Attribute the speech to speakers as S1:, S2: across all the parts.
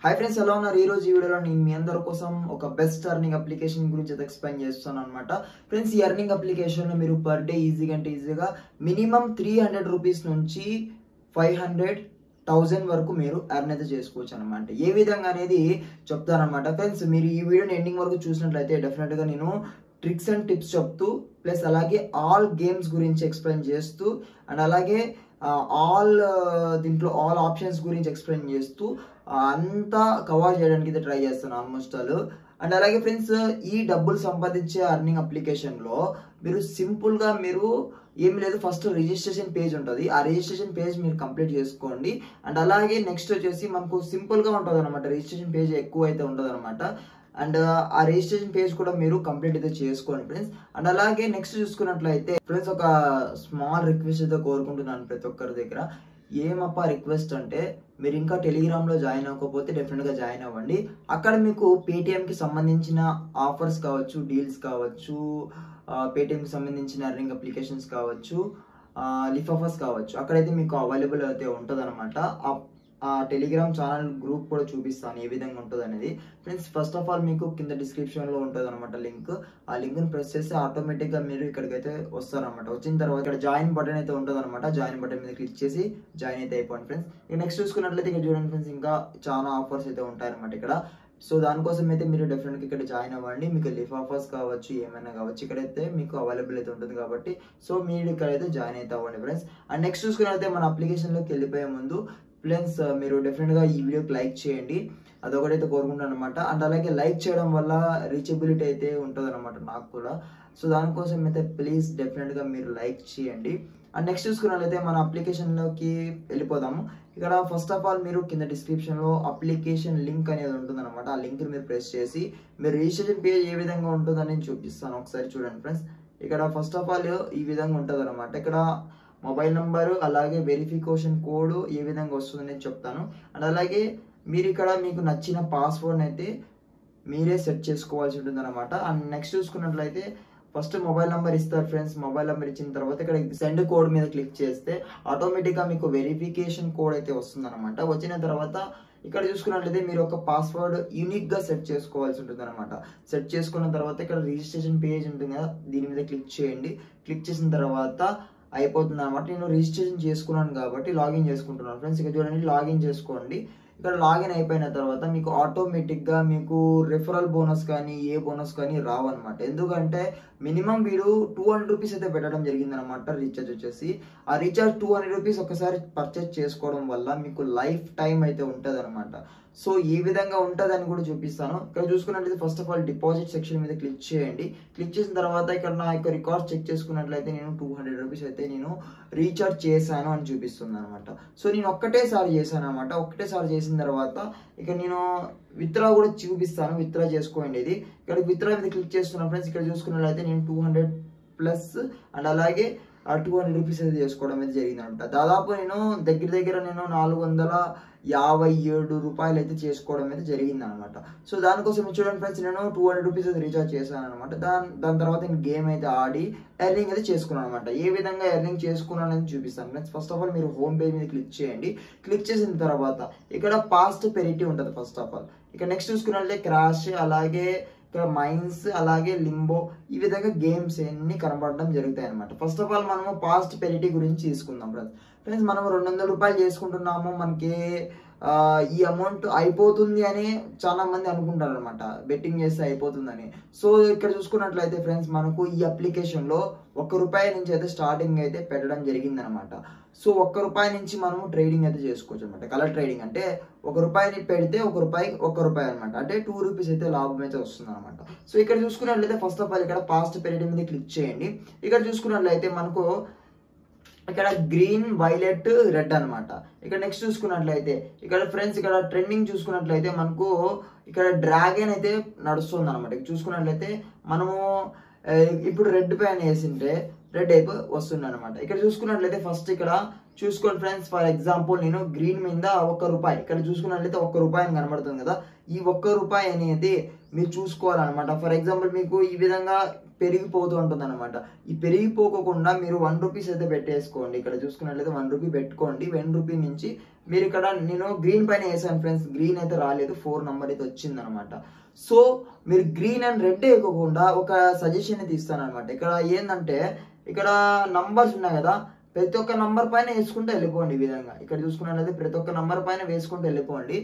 S1: Hi friends, ఎలా ఉన్నారు? ఈ రోజు ఈ వీడియోలో నేను మీ అందరి కోసం ఒక బెస్ట్ ఎర్నింగ్ అప్లికేషన్ గురించి అయితే ఎక్స్ప్లెయిన్ చేస్తాను అనమాట. ఫ్రెండ్స్, ఈ ఎర్నింగ్ అప్లికేషన్ లో మీరు పర్ డే ఈజీగా మినిమం 300 రూపీస్ నుంచి 500,000 వరకు మీరు ఎర్న్ అయితే చేసుకోవచ్చు అనమాట. ఏ విధంగా అనేది చెప్తానమాట. ఫ్రెండ్స్, మీరు ఈ వీడియోని ఎండింగ్ వరకు చూసినట్లయితే డెఫినెట్ గా నేను ట్రిక్స్ అండ్ టిప్స్ చెప్తూ ప్లస్ అలాగే ఆల్ గేమ్స్ గురించి ఎక్స్ప్లెయిన్ చేస్తూ అండ్ అలాగే దీంట్లో ఆల్ ఆప్షన్స్ గురించి ఎక్స్ప్లెయిన్ చేస్తూ అంతా కవర్ చేయడానికి అయితే ట్రై చేస్తాను ఆల్మోస్ట్ ఆల్. అండ్ అలాగే ఫ్రెండ్స్, ఈ డబ్బులు సంపాదించే అర్నింగ్ అప్లికేషన్లో మీరు సింపుల్గా మీరు ఏం లేదు, ఫస్ట్ రిజిస్ట్రేషన్ పేజ్ ఉంటుంది. ఆ రిజిస్ట్రేషన్ పేజ్ మీరు కంప్లీట్ చేసుకోండి. అండ్ అలాగే నెక్స్ట్ వచ్చేసి మనకు సింపుల్గా ఉంటుంది అనమాట. రిజిస్ట్రేషన్ పేజ్ ఎక్కువ అయితే ఉంటుంది అనమాట. అండ్ ఆ రిజిస్ట్రేషన్ పేజ్ కూడా మీరు కంప్లీట్ అయితే చేసుకోండి ఫ్రెండ్స్. అండ్ అలాగే నెక్స్ట్ చూసుకున్నట్లయితే ఫ్రెండ్స్, ఒక స్మాల్ రిక్వెస్ట్ అయితే కోరుకుంటున్నాను ప్రతి ఒక్కరి దగ్గర. ఏమప్పా రిక్వెస్ట్ అంటే, మీరు ఇంకా టెలిగ్రామ్లో జాయిన్ అవ్వకపోతే డెఫినెట్గా జాయిన్ అవ్వండి. అక్కడ మీకు పేటిఎంకి సంబంధించిన ఆఫర్స్ కావచ్చు, డీల్స్ కావచ్చు, పేటిఎంకి సంబంధించిన ఎర్నింగ్ అప్లికేషన్స్ కావచ్చు, లిఫ్ ఆఫర్స్ కావచ్చు, అక్కడైతే మీకు అవైలబుల్ అయితే ఉంటుంది అనమాట. ఆ టెలిగ్రామ్ ఛానల్ గ్రూప్ కూడా చూపిస్తాను ఏ విధంగా ఉంటుంది అనేది. ఫ్రెండ్స్, ఫస్ట్ ఆఫ్ ఆల్ మీకు కింద డిస్క్రిప్షన్లో ఉంటుంది అనమాట లింక్. ఆ లింక్ని ప్రెస్ చేస్తే ఆటోమేటిక్గా మీరు ఇక్కడికైతే వస్తారనమాట. వచ్చిన తర్వాత ఇక్కడ జాయిన్ బటన్ అయితే ఉంటుంది అనమాట. జాయిన్ బటన్ మీద క్లిక్ చేసి జాయిన్ అయితే అయిపోండి ఫ్రెండ్స్. ఇక నెక్స్ట్ చూసుకున్నట్లయితే ఇక్కడ చూడండి ఫ్రెండ్స్, ఇంకా చాలా ఆఫర్స్ అయితే ఉంటాయన్నమాట ఇక్కడ. సో దానికోసం అయితే మీరు డెఫినెట్గా ఇక్కడ జాయిన్ అవ్వండి. మీకు లిఫ్ ఆఫర్స్ కావచ్చు, ఏమైనా కావచ్చు, ఇక్కడైతే మీకు అవైలబుల్ అయితే ఉంటుంది కాబట్టి సో మీరు ఇక్కడైతే జాయిన్ అయితే అవ్వండి ఫ్రెండ్స్. అండ్ నెక్స్ట్ చూసుకున్నట్లయితే మన అప్లికేషన్లోకి వెళ్ళిపోయే ముందు ఫ్రెండ్స్, మీరు డెఫినెట్గా ఈ వీడియోకి లైక్ చేయండి. అదొకటైతే కోరుకుంటాను అనమాట. అండ్ అలాగే లైక్ చేయడం వల్ల రీచబిలిటీ అయితే ఉంటుంది అనమాట నాకు కూడా. సో దానికోసం అయితే ప్లీజ్ డెఫినెట్గా మీరు లైక్ చేయండి. అండ్ నెక్స్ట్ చూసుకున్నట్లయితే మన అప్లికేషన్లోకి వెళ్ళిపోదాము. ఇక్కడ ఫస్ట్ ఆఫ్ ఆల్ మీరు కింద డిస్క్రిప్షన్లో అప్లికేషన్ లింక్ అనేది ఉంటుంది అనమాట. ఆ లింక్ని మీరు ప్రెస్ చేసి మీరు రిజిస్ట్రేషన్ పేజ్ ఏ విధంగా ఉంటుందని చూపిస్తాను, ఒకసారి చూడండి ఫ్రెండ్స్. ఇక్కడ ఫస్ట్ ఆఫ్ ఆల్ ఈ విధంగా ఉంటుంది అనమాట. ఇక్కడ మొబైల్ నెంబరు అలాగే వెరిఫికేషన్ కోడ్ ఏ విధంగా వస్తుందని చెప్తాను. అండ్ అలాగే మీరు ఇక్కడ మీకు నచ్చిన పాస్వర్డ్ అయితే మీరే సెట్ చేసుకోవాల్సి ఉంటుంది అనమాట. అండ్ నెక్స్ట్ చూసుకున్నట్లయితే ఫస్ట్ మొబైల్ నెంబర్ ఇస్తారు ఫ్రెండ్స్. మొబైల్ నెంబర్ ఇచ్చిన తర్వాత ఇక్కడ సెండ్ కోడ్ మీద క్లిక్ చేస్తే ఆటోమేటిక్గా మీకు వెరిఫికేషన్ కోడ్ అయితే వస్తుంది అనమాట. వచ్చిన తర్వాత ఇక్కడ చూసుకున్నట్లయితే మీరు ఒక పాస్వర్డ్ యూనిక్గా సెట్ చేసుకోవాల్సి ఉంటుంది అనమాట. సెట్ చేసుకున్న తర్వాత ఇక్కడ రిజిస్ట్రేషన్ పేజ్ ఉంటుంది కదా, దీని మీద క్లిక్ చేయండి. క్లిక్ చేసిన తర్వాత అయిపోతుంది అనమాట. నేను రిజిస్ట్రేషన్ చేసుకున్నాను కాబట్టి లాగిన్ చేసుకుంటున్నాను ఫ్రెండ్స్. ఇక్కడ చూడండి, లాగిన్ చేసుకోండి. ఇక్కడ లాగిన్ అయిపోయిన తర్వాత మీకు ఆటోమేటిక్గా మీకు రిఫరల్ బోనస్ కానీ ఏ బోనస్ కానీ రావన్నమాట. ఎందుకంటే మినిమం వీడు 200 రూపీస్ అయితే పెట్టడం జరిగింది అనమాట. రీఛార్జ్ వచ్చేసి ఆ రీఛార్జ్ 200 రూపీస్ ఒకసారి పర్చేజ్ చేసుకోవడం వల్ల మీకు లైఫ్ టైం అయితే ఉంటుంది అనమాట. సో ఈ విధంగా ఉంటుందని కూడా చూపిస్తాను. ఇక్కడ చూసుకున్నట్లయితే first of all deposit section మీద క్లిక్ చేయండి. క్లిక్ చేసిన తర్వాత ఇక్కడ నా యొక్క రికార్డ్ చెక్ చేసుకున్నట్లయితే నేను 200 రూపీస్ అయితే నేను రీఛార్జ్ చేశాను అని చూపిస్తుంది అనమాట. సో నేను ఒక్కటేసారి చేశాను అనమాట. ఒక్కటేసారి చేసిన తర్వాత ఇక నేను విత్డ్రా కూడా చూపిస్తాను. విత్డ్రా చేసుకోండి. ఇది ఇక్కడ విత్డ్రా మీద క్లిక్ చేస్తున్నా ఫ్రెండ్స్. ఇక్కడ చూసుకున్నట్లయితే నేను 200 ప్లస్ అండ్ అలాగే 200 రూపీస్ అయితే చేసుకోవడం అయితే జరిగింది అనమాట. దాదాపు నేను దగ్గర నేను 457 రూపాయలు అయితే చేసుకోవడం అయితే జరిగింది అనమాట. సో దానికోసం చూడండి ఫ్రెండ్స్, నేను 200 రూపీస్ అయితే రీఛార్జ్ చేశాను అనమాట. దాని తర్వాత నేను గేమ్ అయితే ఆడి ఎర్నింగ్ అయితే చేసుకున్నాను అనమాట. ఏ విధంగా ఎర్నింగ్ చేసుకున్నాను అని చూపిస్తాను ఫ్రెండ్స్. ఫస్ట్ ఆఫ్ ఆల్ మీరు హోమ్ పేజ్ మీద క్లిక్ చేయండి. క్లిక్ చేసిన తర్వాత ఇక్కడ పాస్ట్ పెరిటీ ఉంటుంది ఫస్ట్ ఆఫ్ ఆల్. ఇక్కడ నెక్స్ట్ చూసుకున్నట్లయితే క్రాష్ అలాగే ఇక్కడ మైన్స్ అలాగే లింబో ఈ విధంగా గేమ్స్ అన్ని కనబడడం జరుగుతాయి అనమాట. ఫస్ట్ ఆఫ్ ఆల్ మనము పాస్ట్ పెరిటీ గురించి తీసుకుందాం ఫ్రెండ్స్. మనం 200 రూపాయలు చేసుకుంటున్నాము, మనకి ఈ అమౌంట్ అయిపోతుంది అని చాలా మంది అనుకుంటారు అనమాట, బెట్టింగ్ చేస్తే అయిపోతుందని. సో ఇక్కడ చూసుకున్నట్లయితే ఫ్రెండ్స్, మనకు ఈ అప్లికేషన్లో ₹1 నుంచి అయితే స్టార్టింగ్ అయితే పెట్టడం జరిగింది అనమాట. సో ₹1 నుంచి మనము ట్రేడింగ్ అయితే చేసుకోవచ్చు అనమాట. కలర్ ట్రేడింగ్ అంటే ₹1 పెడితే ₹1 అనమాట. అంటే 2 రూపీస్ అయితే లాభం అయితే వస్తుంది అనమాట. సో ఇక్కడ చూసుకున్నట్లయితే ఫస్ట్ ఆఫ్ ఆల్ ఇక్కడ పాస్ట్ పెరిటీ మీద క్లిక్ చేయండి. ఇక్కడ చూసుకున్నట్లయితే మనకు ఇక్కడ గ్రీన్, వైలెట్, రెడ్ అనమాట. ఇక్కడ నెక్స్ట్ చూసుకున్నట్లయితే ఇక్కడ ఫ్రెండ్స్ ఇక్కడ ట్రెండింగ్ చూసుకున్నట్లయితే మనకు ఇక్కడ డ్రాగన్ అయితే నడుస్తుంది అనమాట. చూసుకున్నట్లయితే మనము ఇప్పుడు రెడ్ పైన వేసింటే రెడ్ అయిపోయి వస్తుంది అనమాట. ఇక్కడ చూసుకున్నట్లయితే ఫస్ట్ ఇక్కడ చూసుకోండి ఫ్రెండ్స్. ఫర్ ఎగ్జాంపుల్ నేను గ్రీన్ మీద ₹1 ఇక్కడ చూసుకున్నట్లయితే ₹1 అని కనబడుతుంది కదా. ఈ ₹1 అనేది మీరు చూసుకోవాలన్నమాట. ఫర్ ఎగ్జాంపుల్ మీకు ఈ విధంగా పెరిగిపోతూ ఉంటుంది అనమాట. ఈ పెరిగిపోకుండా మీరు 1 రూపీస్ అయితే పెట్టేసుకోండి. ఇక్కడ చూసుకున్నట్లయితే 1 రూపీ పెట్టుకోండి. 1 రూపీ నుంచి మీరు ఇక్కడ నేను గ్రీన్ పైన వేసాను ఫ్రెండ్స్, గ్రీన్ అయితే రాలేదు, 4 నెంబర్ అయితే వచ్చింది అనమాట. సో మీరు గ్రీన్ అండ్ రెడ్ వేయకుండా ఒక సజెషన్ అయితే ఇస్తాను అనమాట. ఇక్కడ ఏంటంటే ఇక్కడ నంబర్స్ ఉన్నాయి కదా, ప్రతి ఒక్క నంబర్ పైన వేసుకుంటూ వెళ్ళిపోండి. ఈ విధంగా ఇక్కడ చూసుకున్నట్లయితే ప్రతి ఒక్క నంబర్ పైన వేసుకుంటూ వెళ్ళిపోండి.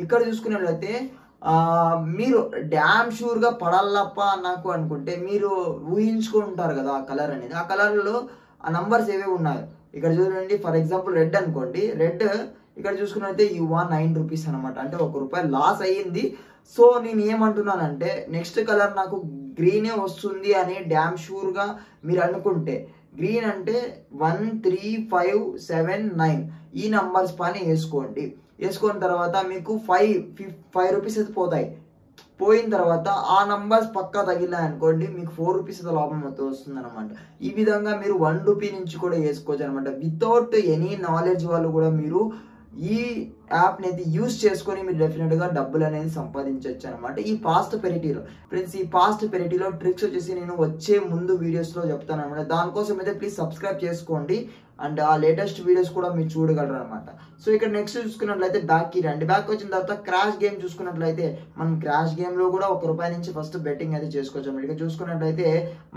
S1: ఇక్కడ చూసుకున్నట్లయితే మీరు డ్యామ్ షూర్గా పడాలప్ప నాకు అనుకుంటే మీరు ఊహించుకుంటారు కదా ఆ కలర్ అనేది, ఆ కలర్లో ఆ నంబర్స్ ఏవే ఉన్నాయో ఇక్కడ చూడండి. ఫర్ ఎగ్జాంపుల్ రెడ్ అనుకోండి, రెడ్ ఇక్కడ చూసుకున్నట్లయితే యూ వాన్ 9 రూపీస్ అనమాట, అంటే 1 రూపాయి లాస్ అయ్యింది. సో నేను ఏమంటున్నానంటే నెక్స్ట్ కలర్ నాకు గ్రీనే వస్తుంది అని డ్యామ్ షూర్గా మీరు అనుకుంటే, గ్రీన్ అంటే 1 3 5 7 9 ఈ నంబర్స్ పైన వేసుకోండి. వేసుకున్న తర్వాత మీకు 5 రూపీస్ అయితే పోతాయి. పోయిన తర్వాత ఆ నంబర్స్ పక్కా తగిలాయి అనుకోండి, మీకు 4 రూపీస్ అయితే లాభం అయితే వస్తుంది అనమాట. ఈ విధంగా మీరు 1 రూపీ నుంచి కూడా వేసుకోవచ్చు అనమాట. వితౌట్ ఎనీ నాలెడ్జ్ వాళ్ళు కూడా మీరు ఈ యాప్ని అయితే యూజ్ చేసుకొని మీరు డెఫినెట్గా డబ్బులు అనేది సంపాదించవచ్చు అనమాట. ఈ పాస్ట్ పెరిటీలో ఫ్రెండ్స్, ఈ పాస్ట్ పెరిటీలో ట్రిక్స్ వచ్చేసి నేను వచ్చే ముందు వీడియోస్లో చెప్తాను అనమాట. దానికోసం అయితే ప్లీజ్ సబ్స్క్రైబ్ చేసుకోండి అండ్ ఆ లేటెస్ట్ వీడియోస్ కూడా మీరు చూడగలరు అనమాట. సో ఇక్కడ నెక్స్ట్ చూసుకున్నట్లయితే బ్యాక్కి రండి. బ్యాక్ వచ్చిన తర్వాత క్రాష్ గేమ్ చూసుకున్నట్లయితే మనం క్రాష్ గేమ్లో కూడా 1 రూపాయి నుంచి ఫస్ట్ బెట్టింగ్ అయితే చేసుకోవచ్చు అనమాట. ఇక్కడ చూసుకున్నట్లయితే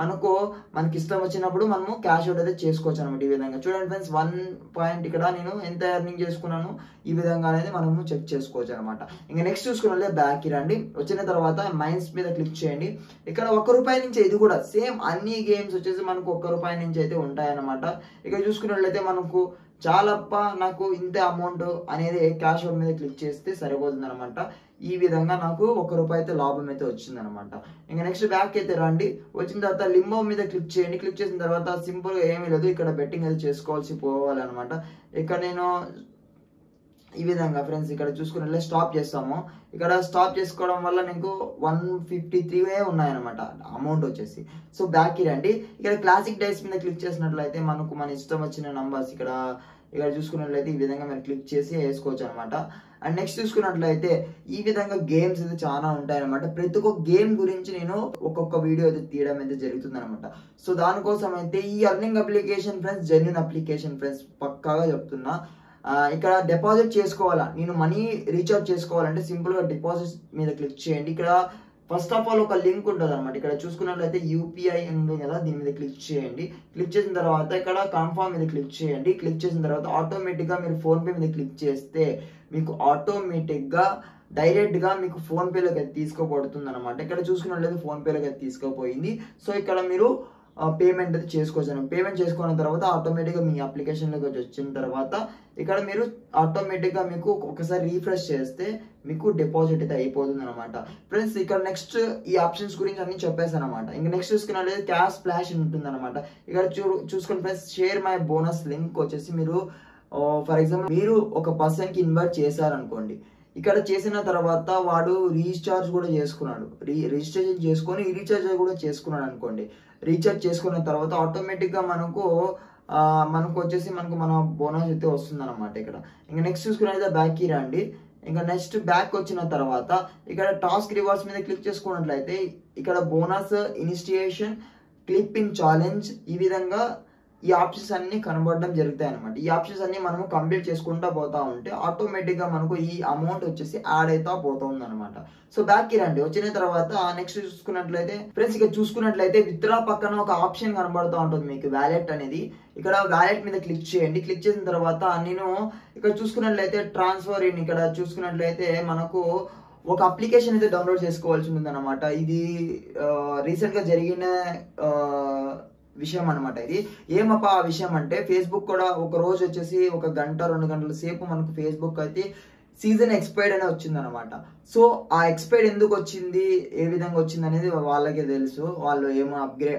S1: మనకి ఇష్టం వచ్చినప్పుడు మనము క్యాష్ అవుట్ అయితే చేసుకోవచ్చు అనమాట. ఈ విధంగా చూడండి ఫ్రెండ్స్, 1 పాయింట్ ఇక్కడ నేను ఎంత ఎర్నింగ్ చేసుకున్నాను ఈ విధంగా అనేది మనము చెక్ చేసుకోవచ్చు అనమాట. ఇంకా నెక్స్ట్ చూసుకున్నట్లయితే బ్యాక్కి రండి. వచ్చిన తర్వాత మైన్స్ మీద క్లిక్ చేయండి. ఇక్కడ 1 రూపాయి నుంచి ఇది కూడా సేమ్ అన్ని గేమ్స్ వచ్చేసి మనకు 1 రూపాయి నుంచి అయితే ఉంటాయన్నమాట. ఇక్కడ చూసుకున్నట్లయితే మనకు నాకు ఇంత అమౌంట్ అనేది క్యాష్ అవుట్ మీద క్లిక్ చేస్తే సరిపోతుంది అనమాట. ఈ విధంగా నాకు 1 రూపాయి అయితే లాభం అయితే వచ్చింది అనమాట. ఇంకా నెక్స్ట్ బ్యాక్ అయితే రండి. వచ్చిన తర్వాత లింబో మీద క్లిక్ చేయండి. క్లిక్ చేసిన తర్వాత సింపుల్గా ఏమీ లేదు, ఇక్కడ బెట్టింగ్ అయితే చేసుకోవాల్సి పోవాలన్నమాట. ఇక్కడ నేను ఈ విధంగా ఫ్రెండ్స్ ఇక్కడ చూసుకున్నట్లే స్టాప్ చేస్తాము. ఇక్కడ స్టాప్ చేసుకోవడం వల్ల నీకు 153 ఉన్నాయన్నమాట అమౌంట్ వచ్చేసి. సో బ్యాక్కి రండి. ఇక్కడ క్లాసిక్ డైస్ మీద క్లిక్ చేసినట్లయితే మనకు మన ఇష్టం వచ్చిన నంబర్స్ ఇక్కడ చూసుకున్నట్లయితే ఈ విధంగా మీరు క్లిక్ చేసి వేసుకోవచ్చు అనమాట. అండ్ నెక్స్ట్ చూసుకున్నట్లయితే ఈ విధంగా గేమ్స్ అయితే చాలా ఉంటాయన్నమాట. ప్రతి ఒక్క గేమ్ గురించి నేను ఒక్కొక్క వీడియో అయితే తీయడం అయితే జరుగుతుంది అనమాట. సో దానికోసం అయితే ఈ earning application friends genuine application friends, పక్కాగా చెప్తున్నా. ఇక్కడ డిపాజిట్ చేసుకోవాలా, నేను మనీ రీఛార్జ్ చేసుకోవాలంటే సింపుల్గా డిపాజిట్ మీద క్లిక్ చేయండి. ఇక్కడ ఫస్ట్ ఆఫ్ ఆల్ ఒక లింక్ ఉంటుంది అనమాట. ఇక్కడ చూసుకున్నట్లయితే యూపీఐ ఉంది కదా, దీని మీద క్లిక్ చేయండి. క్లిక్ చేసిన తర్వాత ఇక్కడ కన్ఫర్మ్ మీద క్లిక్ చేయండి. క్లిక్ చేసిన తర్వాత ఆటోమేటిక్గా మీరు ఫోన్పే మీద క్లిక్ చేస్తే మీకు ఆటోమేటిక్గా డైరెక్ట్గా మీకు ఫోన్పేలోకి తీసుకోబడుతుంది అనమాట. ఇక్కడ చూసుకున్నట్లయితే ఫోన్పేలోకి తీసుకోపోయింది. సో ఇక్కడ మీరు పేమెంట్ అయితే చేసుకోవచ్చు. పేమెంట్ చేసుకున్న తర్వాత ఆటోమేటిక్గా మీ అప్లికేషన్లోకి వచ్చిన తర్వాత ఇక్కడ మీరు ఆటోమేటిక్గా మీకు ఒకసారి రీఫ్రెష్ చేస్తే మీకు డిపాజిట్ అయితే అయిపోతుంది అనమాట. ఫ్రెండ్స్ ఇక్కడ నెక్స్ట్ ఈ ఆప్షన్స్ గురించి అన్ని చెప్పేసాను అనమాట. ఇంకా నెక్స్ట్ చూసుకున్నట్లయితే క్యాష్ స్ప్లాష్ ఉంటుంది అనమాట. ఇక్కడ చూసుకుని friends share my bonus link వచ్చేసి మీరు ఫర్ ఎగ్జాంపుల్ మీరు ఒక పర్సన్కి ఇన్వైట్ చేశారనుకోండి. ఇక్కడ చేసిన తర్వాత వాడు రీఛార్జ్ కూడా చేసుకున్నాడు, రిజిస్ట్రేషన్ చేసుకొని రీఛార్జ్ కూడా చేసుకున్నాడు అనుకోండి. రీఛార్జ్ చేసుకున్న తర్వాత ఆటోమేటిక్గా మనకు వచ్చేసి మన బోనస్ అయితే వస్తుంది అనమాట. ఇంకా నెక్స్ట్ చూసుకున్నట్లయితే బ్యాక్కి రండి. ఇంకా నెక్స్ట్ బ్యాక్ వచ్చిన తర్వాత ఇక్కడ టాస్క్ రివార్డ్స్ మీద క్లిక్ చేసుకున్నట్లయితే ఇక్కడ bonus, initiation, clip in challenge ఈ విధంగా ఈ ఆప్షన్స్ అన్ని కనబడడం జరుగుతాయి అనమాట. ఈ ఆప్షన్స్ అన్ని మనము కంప్లీట్ చేసుకుంటా పోతా ఉంటే ఆటోమేటిక్గా మనకు ఈ అమౌంట్ వచ్చేసి యాడ్ అవుతా పోతుంది అనమాట. సో బ్యాక్కి రండి. వచ్చిన తర్వాత నెక్స్ట్ చూసుకున్నట్లయితే ఫ్రెండ్స్ ఇక్కడ చూసుకున్నట్లయితే విత్డ్రా పక్కన ఒక ఆప్షన్ కనబడుతూ ఉంటుంది మీకు, వ్యాలెట్ అనేది. ఇక్కడ వ్యాలెట్ మీద క్లిక్ చేయండి. క్లిక్ చేసిన తర్వాత నేను ఇక్కడ చూసుకున్నట్లయితే ట్రాన్స్ఫర్ ఇన్ ఇక్కడ చూసుకున్నట్లయితే మనకు ఒక అప్లికేషన్ అయితే డౌన్లోడ్ చేసుకోవాల్సి ఉంటుంది అనమాట. ఇది రీసెంట్గా జరిగిన విషయం అనమాట. ఇది ఏమప్ప ఆ విషయం అంటే ఫేస్బుక్ కూడా ఒక రోజు వచ్చేసి 1 గంట 2 గంటల సేపు మనకు ఫేస్బుక్ అయితే సీజన్ ఎక్స్పైర్డ్ అనే వచ్చింది అనమాట. సో ఆ ఎక్స్పైర్డ్ ఎందుకు వచ్చింది, ఏ విధంగా వచ్చింది అనేది వాళ్ళకే తెలుసు, వాళ్ళు ఏమో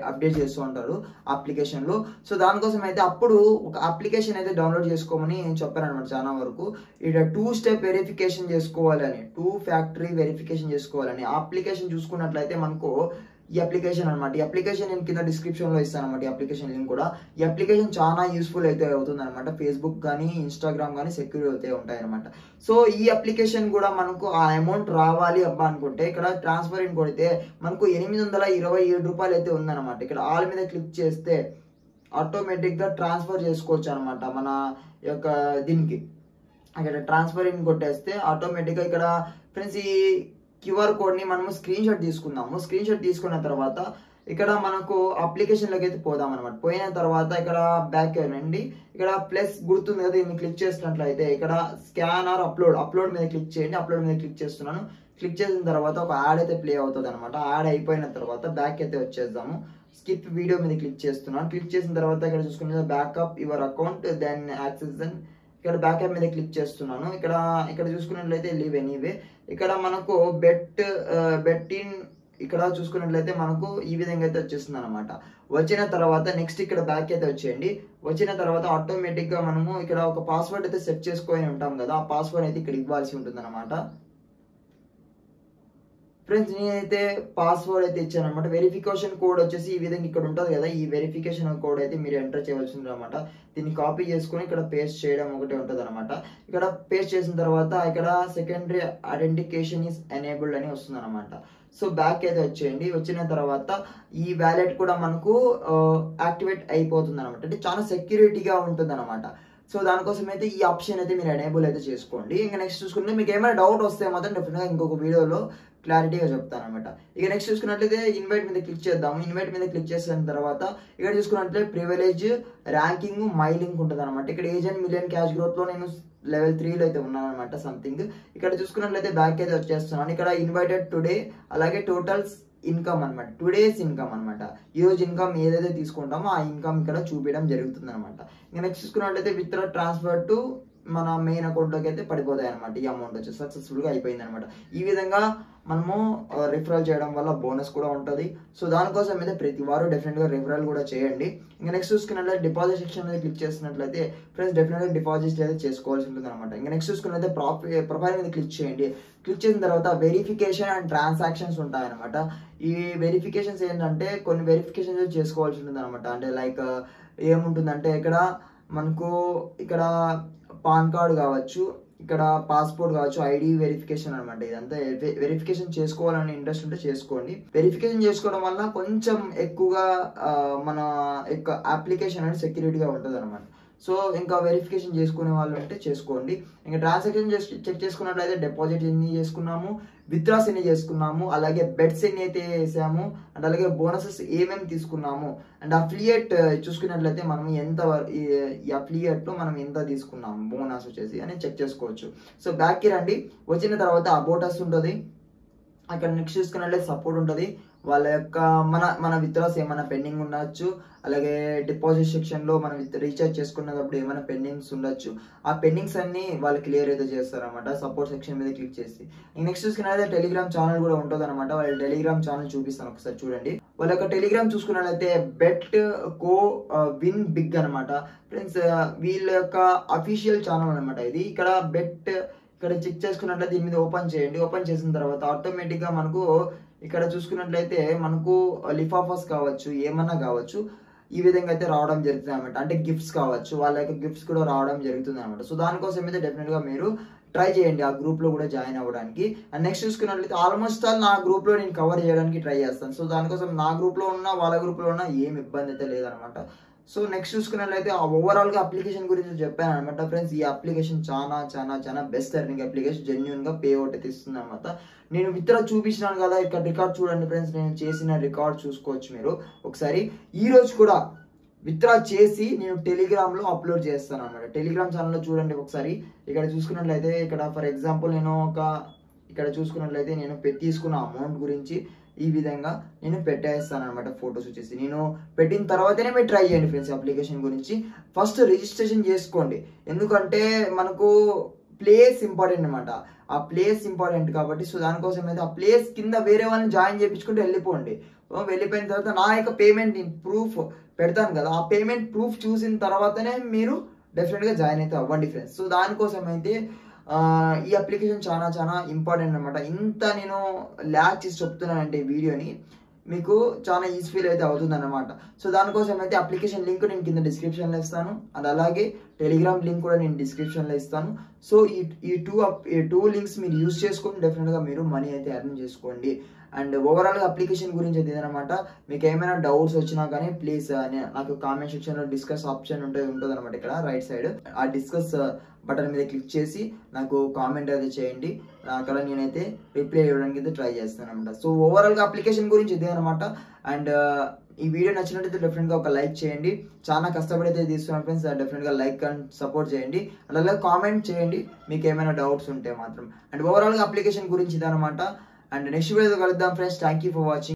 S1: అప్డేట్ చేస్తూ ఉంటారు అప్లికేషన్లో. సో దానికోసం అయితే అప్పుడు ఒక అప్లికేషన్ అయితే డౌన్లోడ్ చేసుకోమని చెప్పారు అనమాట. చాలా వరకు ఇక్కడ 2 స్టెప్ వెరిఫికేషన్ చేసుకోవాలని, 2 ఫ్యాక్టరీ వెరిఫికేషన్ చేసుకోవాలని. ఆ అప్లికేషన్ చూసుకున్నట్లయితే మనకు ఈ అప్లికేషన్ అనమాట. ఈ అప్లికేషన్ నేను కింద డిస్క్రిప్షన్లో ఇస్తాను అనమాట. ఈ అప్లికేషన్ లింక్ కూడా. ఈ అప్లికేషన్ చాలా యూస్ఫుల్ అయితే అవుతుంది అనమాట. ఫేస్బుక్ కానీ ఇన్స్టాగ్రామ్ కానీ సెక్యూర్ అయితే ఉంటాయి అనమాట. సో ఈ అప్లికేషన్ కూడా మనకు ఆ అమౌంట్ రావాలి అబ్బా అనుకుంటే ఇక్కడ ట్రాన్స్ఫర్ ఇన్ కొడితే మనకు 827 రూపాయలు అయితే ఉందన్నమాట. ఇక్కడ ఆల్ మీద క్లిక్ చేస్తే ఆటోమేటిక్గా ట్రాన్స్ఫర్ చేసుకోవచ్చు అనమాట మన యొక్క దీనికి. అక్కడ ట్రాన్స్ఫర్ ఇన్ కొట్టేస్తే ఆటోమేటిక్గా ఇక్కడ ఫ్రెండ్స్ ఈ క్యూఆర్ కోడ్ని మనము స్క్రీన్ షాట్ తీసుకుందాము. స్క్రీన్ షాట్ తీసుకున్న తర్వాత ఇక్కడ మనకు అప్లికేషన్లోకి అయితే పోదాం అనమాట. పోయిన తర్వాత ఇక్కడ బ్యాక్ అండి, ఇక్కడ ప్లస్ గుర్తుంది కదా, దీన్ని క్లిక్ చేసినట్లయితే ఇక్కడ స్కాన్ ఆర్ అప్లోడ్ మీద క్లిక్ చేయండి. అప్లోడ్ మీద క్లిక్ చేస్తున్నాను. క్లిక్ చేసిన తర్వాత ఒక యాడ్ అయితే ప్లే అవుతుంది అనమాట. యాడ్ అయిపోయిన తర్వాత బ్యాక్ అయితే వచ్చేద్దాము. స్కిప్ వీడియో మీద క్లిక్ చేస్తున్నాను. క్లిక్ చేసిన తర్వాత ఇక్కడ చూసుకుంటే backup your account then access అని ఇక్కడ బ్యాకప్ మీద క్లిక్ చేస్తున్నాను. ఇక్కడ చూసుకున్నట్లయితే లీవ్ ఎనీవే. ఇక్కడ మనకు బెట్ ఇన్ ఇక్కడ చూసుకున్నట్లయితే మనకు ఈ విధంగా అయితే వచ్చేస్తుంది అనమాట. వచ్చిన తర్వాత నెక్స్ట్ ఇక్కడ బ్యాక్ అయితే వచ్చేయండి. వచ్చిన తర్వాత ఆటోమేటిక్గా మనము ఇక్కడ ఒక పాస్వర్డ్ అయితే సెట్ చేసుకొని ఉంటాం కదా, ఆ పాస్వర్డ్ అయితే ఇక్కడ ఇవ్వాల్సి ఉంటుంది అనమాట. ఫ్రెండ్స్ నేనైతే పాస్వర్డ్ అయితే ఇచ్చాను అనమాట. వెరిఫికేషన్ కోడ్ వచ్చేసి ఈ విధంగా ఇక్కడ ఉంటుంది కదా, ఈ వెరిఫికేషన్ కోడ్ అయితే మీరు ఎంటర్ చేయవలసి ఉంటుంది అనమాట. దీన్ని కాపీ చేసుకొని ఇక్కడ పేస్ట్ చేయడం ఒకటే ఉంటుంది అనమాట. ఇక్కడ పేస్ట్ చేసిన తర్వాత ఇక్కడ సెకండరీ ఐడెంటిఫికేషన్ ఈస్ ఎనేబుల్డ్ అని వస్తుంది అనమాట. సో బ్యాక్ అయితే వచ్చేయండి. వచ్చిన తర్వాత ఈ వ్యాలెట్ కూడా మనకు యాక్టివేట్ అయిపోతుంది అనమాట. అంటే చాలా సెక్యూరిటీగా ఉంటుంది అనమాట. సో దానికోసం అయితే ఈ ఆప్షన్ అయితే మీరు ఎనేబుల్ అయితే చేసుకోండి. ఇంకా నెక్స్ట్ చూసుకుంటే మీకు ఏమైనా డౌట్ వస్తే మాత్రం డెఫినెట్గా ఇంకొక వీడియోలో క్లారిటీగా చెప్తాను అనమాట. ఇక నెక్స్ట్ చూసుకున్నట్లయితే ఇన్వైట్ మీద క్లిక్ చేద్దాము. ఇన్వైట్ మీద క్లిక్ చేసిన తర్వాత ఇక్కడ చూసుకున్నట్లయితే ప్రివిలేజ్ ర్యాంకింగ్ మై లింక్ ఉంటుంది అనమాట. ఇక్కడ ఏజ్ అండ్ మిలియన్ క్యాష్ గ్రోత్లో నేను లెవెల్ 3లో అయితే ఉన్నాను అనమాట సంథింగ్. ఇక్కడ చూసుకున్నట్లయితే బ్యాక్ అయితే వచ్చేస్తున్నాను. ఇక్కడ ఇన్వైటెడ్ టుడే అలాగే టోటల్స్ ఇన్కమ్ అనమాట, టుడేస్ ఇన్కమ్ అనమాట. ఈరోజు ఇన్కమ్ ఏదైతే తీసుకుంటామో ఆ ఇన్కమ్ ఇక్కడ చూపించడం జరుగుతుంది అనమాట. ఇంకా నెక్స్ట్ చూసుకున్నట్లయితే విత్డ్రా ట్రాన్స్ఫర్ టు మన మెయిన్ అకౌంట్లోకి అయితే పడిపోతాయి అనమాట. ఈ అమౌంట్ వచ్చి సక్సెస్ఫుల్గా అయిపోయింది అనమాట. ఈ విధంగా మనము రిఫరల్ చేయడం వల్ల బోనస్ కూడా ఉంటుంది. సో దానికోసం అయితే ప్రతి వారు డెఫినెట్గా రిఫరల్ కూడా చేయండి. ఇంకా నెక్స్ట్ చూసుకున్నట్లయితే డిపాజిట్ సెక్షన్ మీద క్లిక్ చేసినట్లయితే ఫ్రెండ్స్ డెఫినెట్గా డిపాజిట్ అయితే చేసుకోవాల్సి ఉంటుంది అనమాట. ఇంకా నెక్స్ట్ చూసుకున్నట్లయితే ప్రొఫైల్ మీద క్లిక్ చేయండి. క్లిక్ చేసిన తర్వాత వెరిఫికేషన్ అండ్ ట్రాన్సాక్షన్స్ ఉంటాయన్నమాట. ఈ వెరిఫికేషన్స్ ఏంటంటే కొన్ని వెరిఫికేషన్స్ చేసుకోవాల్సి ఉంటుంది అనమాట. అంటే లైక్ ఏముంటుందంటే ఇక్కడ మనకు ఇక్కడ పాన్ కార్డు కావచ్చు, ఇక్కడ పాస్పోర్ట్ కావచ్చు, ఐడి వెరిఫికేషన్ అనమాట. ఇదంతా వెరిఫికేషన్ చేసుకోవాలని ఇంట్రెస్ట్ ఉంటే చేసుకోండి. వెరిఫికేషన్ చేసుకోవడం వల్ల కొంచెం ఎక్కువగా మన యొక్క అప్లికేషన్ అనేది సెక్యూరిటీగా ఉంటుంది అనమాట. సో ఇంకా వెరిఫికేషన్ చేసుకునే వాళ్ళు అంటే చేసుకోండి. ఇంకా ట్రాన్సాక్షన్ చెక్ చేసుకున్నట్లయితే డిపాజిట్ ఎన్ని చేసుకున్నాము, విత్డ్రాస్ ఎన్ని చేసుకున్నాము, అలాగే బెట్స్ ఎన్ని అయితే వేసాము, అండ్ అలాగే బోనసెస్ ఏమేమి తీసుకున్నాము, అండ్ అఫిలియేట్ చూసుకున్నట్లయితే మనం ఎంత ఈ అఫిలియేట్లో మనం ఎంత తీసుకున్నాము బోనస్ వచ్చేసి అని చెక్ చేసుకోవచ్చు. సో బ్యాక్కి రండి. వచ్చిన తర్వాత అబౌటస్ ఉంటుంది. అక్కడ నెక్స్ట్ చూసుకున్నట్లయితే సపోర్ట్ ఉంటుంది. వాళ్ళ యొక్క మన విత్డ్రాస్ ఏమైనా పెండింగ్ ఉండొచ్చు, అలాగే డిపాజిట్ సెక్షన్లో మనం రీఛార్జ్ చేసుకున్నప్పుడు ఏమైనా పెండింగ్స్ ఉండొచ్చు. ఆ పెండింగ్స్ అన్ని వాళ్ళు క్లియర్ అయితే చేస్తారనమాట సపోర్ట్ సెక్షన్ మీద క్లిక్ చేసి. నెక్స్ట్ చూసుకున్నట్లయితే టెలిగ్రామ్ ఛానల్ కూడా ఉంటుంది అనమాట. వాళ్ళ టెలిగ్రామ్ ఛానల్ చూపిస్తాను ఒకసారి చూడండి. వాళ్ళ యొక్క టెలిగ్రామ్ చూసుకున్నట్లయితే బెట్ కో విన్ బిగ్ అనమాట. ఫ్రెండ్స్ వీళ్ళ యొక్క అఫీషియల్ ఛానల్ అనమాట ఇది. ఇక్కడ బెట్ ఇక్కడ చెక్ చేసుకున్నట్లయితే దీని మీద ఓపెన్ చేయండి. ఓపెన్ చేసిన తర్వాత ఆటోమేటిక్గా మనకు ఇక్కడ చూసుకున్నట్లయితే మనకు లిఫాఫాస్ కావచ్చు, ఏమన్నా కావచ్చు, ఈ విధంగా అయితే రావడం జరుగుతుంది అనమాట. అంటే గిఫ్ట్స్ కావచ్చు, వాళ్ళ యొక్క గిఫ్ట్స్ కూడా రావడం జరుగుతుంది అనమాట. సో దానికోసం అయితే డెఫినెట్గా మీరు ట్రై చేయండి ఆ గ్రూప్లో కూడా జాయిన్ అవ్వడానికి. అండ్ నెక్స్ట్ చూసుకున్నట్లయితే ఆల్మోస్ట్ ఆల్ నా గ్రూప్లో నేను కవర్ చేయడానికి ట్రై చేస్తాను. సో దానికోసం నా గ్రూప్లో ఉన్న వాళ్ళ గ్రూప్లో ఉన్న ఏం ఇబ్బంది అయితే లేదనమాట. సో నెక్స్ట్ చూసుకున్నట్లయితే ఓవరాల్గా అప్లికేషన్ గురించి చెప్పాను అనమాట. ఫ్రెండ్స్ ఈ అప్లికేషన్ చాలా చాలా చాలా బెస్ట్ ఎర్నింగ్ అప్లికేషన్. జెన్యున్గా పే అవుట్ అయితే ఇస్తుంది అనమాట. నేను విత్డ్రా చూపించినాను కదా, ఇక్కడ రికార్డ్ చూడండి ఫ్రెండ్స్. నేను చేసిన రికార్డ్ చూసుకోవచ్చు మీరు ఒకసారి. ఈ రోజు కూడా విత్డ్రా చేసి నేను టెలిగ్రామ్లో అప్లోడ్ చేస్తాను అనమాట. టెలిగ్రామ్ ఛానల్లో చూడండి ఒకసారి. ఇక్కడ చూసుకున్నట్లయితే ఇక్కడ ఫర్ ఎగ్జాంపుల్ నేను ఇక్కడ చూసుకున్నట్లయితే నేను తీసుకున్న అమౌంట్ గురించి ఈ విధంగా నేను పెట్టేస్తాను అనమాట. ఫొటోస్ వచ్చేసి నేను పెట్టిన తర్వాతనే మీరు ట్రై చేయండి ఫ్రెండ్స్. అప్లికేషన్ గురించి ఫస్ట్ రిజిస్ట్రేషన్ చేసుకోండి. ఎందుకంటే మనకు ప్లేస్ ఇంపార్టెంట్ అనమాట. ఆ ప్లేస్ ఇంపార్టెంట్ కాబట్టి సో దానికోసం అయితే ఆ ప్లేస్ కింద వేరే వాళ్ళని జాయిన్ చేయించుకుంటూ వెళ్ళిపోండి. వెళ్ళిపోయిన తర్వాత నా యొక్క పేమెంట్ ప్రూఫ్ పెడతాను కదా, ఆ పేమెంట్ ప్రూఫ్ చూసిన తర్వాతనే మీరు డెఫినెట్గా జాయిన్ అయితే అవ్వండి ఫ్రెండ్స్. సో దానికోసం అయితే ఈ అప్లికేషన్ చాలా చాలా ఇంపార్టెంట్ అనమాట. ఇంత నేను ల్యాగ్ చేసి చెప్తున్నానంటే వీడియోని మీకు చాలా ఈజీ ఫీల్ అయితే అవుతుంది అనమాట. సో దానికోసం అయితే అప్లికేషన్ లింక్ నేను కింద డిస్క్రిప్షన్లో ఇస్తాను, అండ్ అలాగే టెలిగ్రామ్ లింక్ కూడా నేను డిస్క్రిప్షన్లో ఇస్తాను. సో ఈ టూ లింక్స్ మీరు యూజ్ చేసుకొని డెఫినెట్గా మీరు మనీ అయితే ఎర్న్ చేసుకోండి. అండ్ ఓవరాల్గా అప్లికేషన్ గురించి అయితే ఇదనమాట. మీకు ఏమైనా డౌట్స్ వచ్చినా కానీ ప్లీజ్ నాకు కామెంట్ సెక్షన్లో డిస్కస్ ఆప్షన్ ఉంటుంది అనమాట. ఇక్కడ రైట్ సైడ్ ఆ డిస్కస్ బటన్ మీద క్లిక్ చేసి నాకు కామెంట్ అయితే చేయండి. అక్కడ నేనైతే రిప్లై ఇవ్వడానికి అయితే ట్రై చేస్తాను అనమాట. సో ఓవరాల్గా అప్లికేషన్ గురించి ఇదే అనమాట. అండ్ ఈ వీడియో నచ్చినట్టయితే డెఫినెట్గా ఒక లైక్ చేయండి. చాలా కష్టపడి అయితే తీస్తున్నాను ఫ్రెండ్స్, డెఫినెట్గా లైక్ అండ్ సపోర్ట్ చేయండి. అండ్ అలాగే కామెంట్ చేయండి మీకు ఏమైనా డౌట్స్ ఉంటే మాత్రం. అండ్ ఓవరాల్గా అప్లికేషన్ గురించి ఇదనమాట. అండ్ నెక్స్ట్ వీడియోతో కలుద్దాం friends. Thank you for watching.